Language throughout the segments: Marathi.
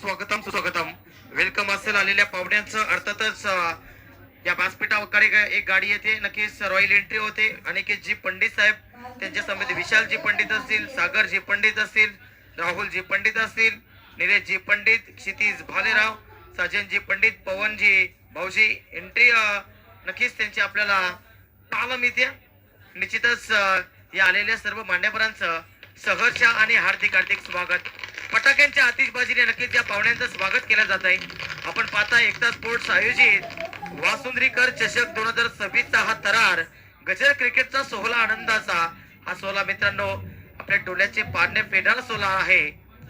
स्वागतम सुस्वागतम. वेलकम असेल आलेल्या पाहुण्यांचं. अर्थातच या व्यासपीठाकडे एक गाडी येते, नक्कीच रॉयल एंट्री होते. अनिकेतजी पंडित साहेब, त्यांच्या समेत विशालजी पंडित असतील, सागरजी पंडित असतील, राहुलजी पंडित असतील, निलेशजी पंडित, क्षितिज भालेराव, सजनजी पंडित, पवनजी भाऊजी एंट्री नक्कीच त्यांची आपल्याला पाहायला मिळते. निश्चितच या आलेल्या सर्व मान्यवरांचं सहर्ष आणि हार्दिक हार्दिक स्वागत. फटाक्यांच्या आतिषबाजीने नक्कीच या पाहुण्यांचं स्वागत केलं जात आहे. आपण पाहता एकता स्पोर्ट्स आयोजित वासुंद्रीकर चषक 2026 चा हा थरार गजर क्रिकेटचा सोहळा आनंदाचा हा सोहळा मित्रांनो आपल्या डोळ्याचे पारणे फेडणारा सोहळा आहे.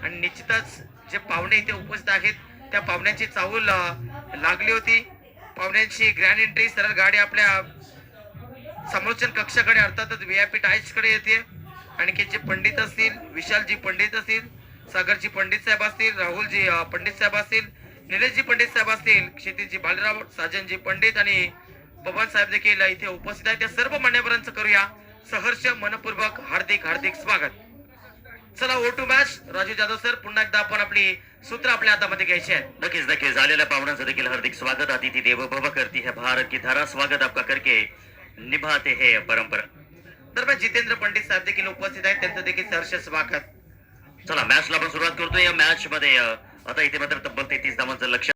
आणि निश्चितच जे पाहुणे इथे उपस्थित आहेत त्या पाहुण्यांची चाहूल लागली होती. पाहुण्यांची ग्रँड एंट्री सरळ गाडी आपल्या समालोचन कक्षाकडे अर्थातच व्हीआयपी टाईच कडे येते. अनिकेतजी पंडित असतील, विशालजी पंडित असतील, सागरजी पंडित साहेब असतील, राहुलजी पंडित साहेब असतील, निलेशजी पंडित साहेब असतील, क्षितिजी भालेराव, साजनजी पंडित आणि पवन साहेब देखील इथे उपस्थित आहेत. त्या सर्व मान्यवरांचं करूया सहर्ष मनपूर्वक हार्दिक हार्दिक स्वागत. चला ओ to match. Raju Jadhav sir, पुन्हा एकदा आपण आपली सूत्र आपल्या हातामध्ये घ्यायची आहेत. नक्कीच नक्कीच झालेल्या पाहुण्यांचं देखील हार्दिक स्वागत. अतिथि देवो भव करती है भारत की धारा, स्वागत आपका करके निभाते हैं परंपरा. दरम्यान जितेंद्र पंडित साहेब देखील उपस्थित आहेत, त्यांचं देखील सहर्ष स्वागत. चला मॅचला आपण सुरुवात करतोय. या मॅच मध्ये आता इथे मात्र तब्बल 33 धावांचं लक्ष